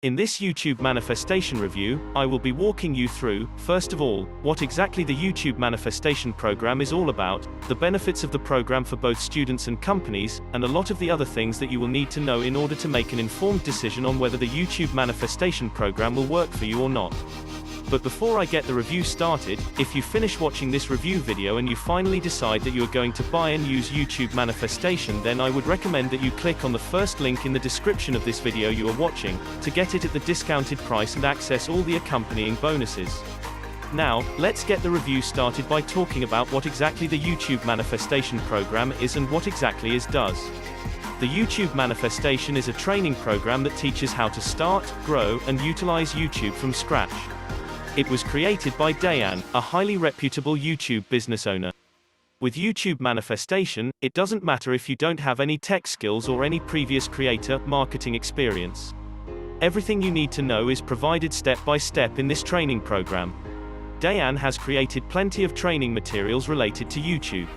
In this YouTube manifestation review, I will be walking you through, first of all, what exactly the YouTube manifestation program is all about, the benefits of the program for both students and companies, and a lot of the other things that you will need to know in order to make an informed decision on whether the YouTube manifestation program will work for you or not. But before I get the review started, if you finish watching this review video and you finally decide that you are going to buy and use YouTube manifestation, then I would recommend that you click on the first link in the description of this video you are watching, to get it at the discounted price and access all the accompanying bonuses. Now, let's get the review started by talking about what exactly the YouTube manifestation program is and what exactly it does. The YouTube manifestation is a training program that teaches how to start, grow, and utilize YouTube from scratch. It was created by Dayan, a highly reputable YouTube business owner. With YouTube manifestation, it doesn't matter if you don't have any tech skills or any previous creator marketing experience. Everything you need to know is provided step by step in this training program. Dayan has created plenty of training materials related to YouTube.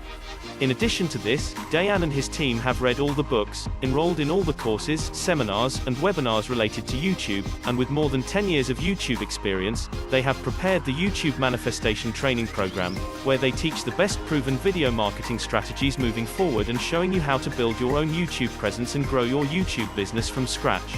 In addition to this, Dayan and his team have read all the books, enrolled in all the courses, seminars, and webinars related to YouTube, and with more than 10 years of YouTube experience, they have prepared the YouTube Manifestation Training Program, where they teach the best proven video marketing strategies moving forward and showing you how to build your own YouTube presence and grow your YouTube business from scratch.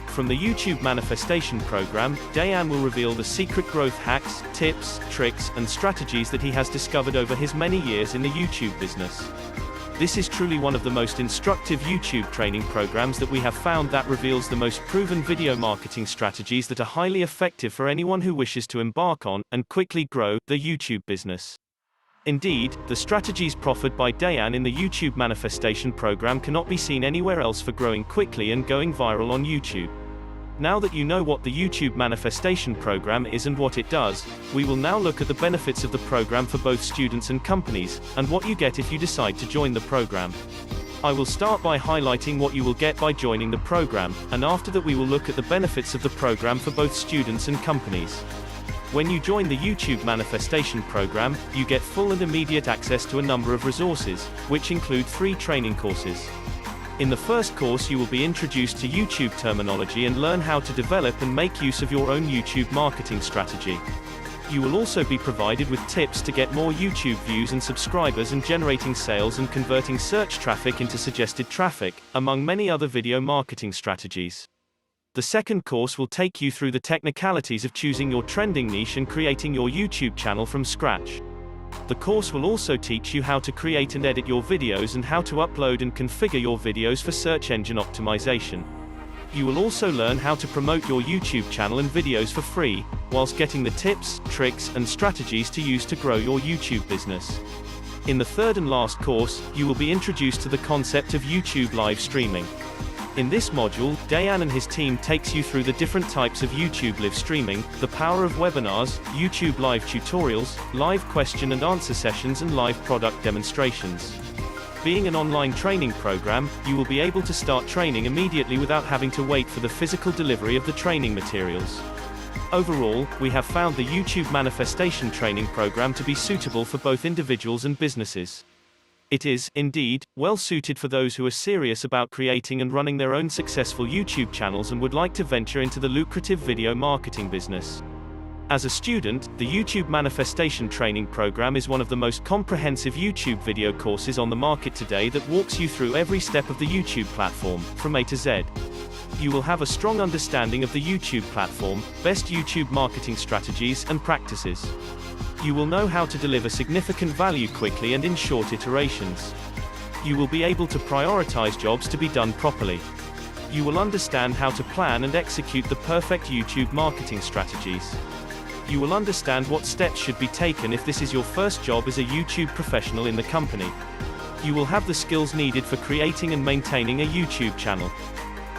From the YouTube Manifestation Program, Dayan will reveal the secret growth hacks, tips, tricks, and strategies that he has discovered over his many years in the YouTube business. This is truly one of the most instructive YouTube training programs that we have found that reveals the most proven video marketing strategies that are highly effective for anyone who wishes to embark on, and quickly grow, the YouTube business. Indeed, the strategies proffered by Dayan in the YouTube Manifestation Program cannot be seen anywhere else for growing quickly and going viral on YouTube. Now that you know what the YouTube Manifestation Program is and what it does, we will now look at the benefits of the program for both students and companies, and what you get if you decide to join the program. I will start by highlighting what you will get by joining the program, and after that we will look at the benefits of the program for both students and companies. When you join the YouTube Manifestation Program, you get full and immediate access to a number of resources, which include 3 training courses. In the first course you will be introduced to YouTube terminology and learn how to develop and make use of your own YouTube marketing strategy. You will also be provided with tips to get more YouTube views and subscribers and generating sales and converting search traffic into suggested traffic, among many other video marketing strategies. The second course will take you through the technicalities of choosing your trending niche and creating your YouTube channel from scratch. The course will also teach you how to create and edit your videos and how to upload and configure your videos for search engine optimization. You will also learn how to promote your YouTube channel and videos for free, whilst getting the tips, tricks, and strategies to use to grow your YouTube business. In the third and last course, you will be introduced to the concept of YouTube live streaming. In this module, Dayan and his team takes you through the different types of YouTube live streaming, the power of webinars, YouTube live tutorials, live question and answer sessions and live product demonstrations. Being an online training program, you will be able to start training immediately without having to wait for the physical delivery of the training materials. Overall, we have found the YouTube Manifestation Training Program to be suitable for both individuals and businesses. It is, indeed, well suited for those who are serious about creating and running their own successful YouTube channels and would like to venture into the lucrative video marketing business. As a student, the YouTube Manifestation Training Program is one of the most comprehensive YouTube video courses on the market today that walks you through every step of the YouTube platform, from A to Z. You will have a strong understanding of the YouTube platform, best YouTube marketing strategies and practices. You will know how to deliver significant value quickly and in short iterations. You will be able to prioritize jobs to be done properly. You will understand how to plan and execute the perfect YouTube marketing strategies. You will understand what steps should be taken if this is your first job as a YouTube professional in the company. You will have the skills needed for creating and maintaining a YouTube channel.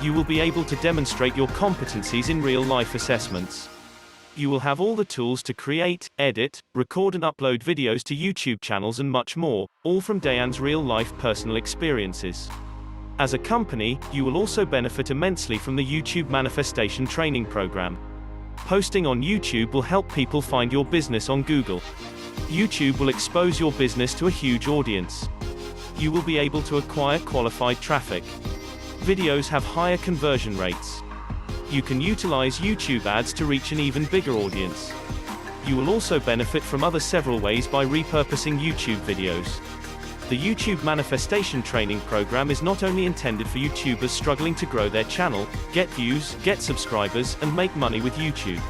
You will be able to demonstrate your competencies in real-life assessments. You will have all the tools to create, edit, record and upload videos to YouTube channels and much more, all from Dayan's real-life personal experiences. As a company, you will also benefit immensely from the YouTube Manifestation Training Program. Posting on YouTube will help people find your business on Google. YouTube will expose your business to a huge audience. You will be able to acquire qualified traffic. Videos have higher conversion rates. You can utilize YouTube ads to reach an even bigger audience. You will also benefit from other several ways by repurposing YouTube videos. The YouTube Manifestation Training Program is not only intended for YouTubers struggling to grow their channel, get views, get subscribers, and make money with YouTube.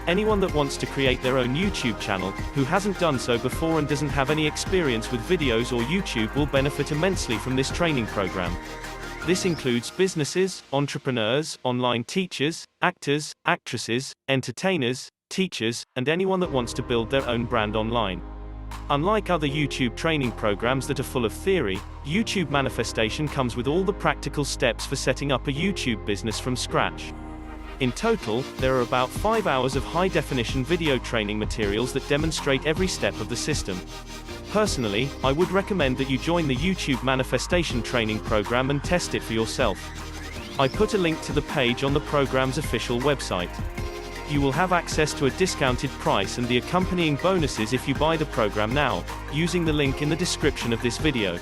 Anyone that wants to create their own YouTube channel, who hasn't done so before and doesn't have any experience with videos or YouTube, will benefit immensely from this training program. This includes businesses, entrepreneurs, online teachers, actors, actresses, entertainers, teachers, and anyone that wants to build their own brand online. Unlike other YouTube training programs that are full of theory, YouTube Manifestation comes with all the practical steps for setting up a YouTube business from scratch. In total, there are about 5 hours of high-definition video training materials that demonstrate every step of the system. Personally, I would recommend that you join the YouTube Manifestation Training Program and test it for yourself. I put a link to the page on the program's official website. You will have access to a discounted price and the accompanying bonuses if you buy the program now, using the link in the description of this video.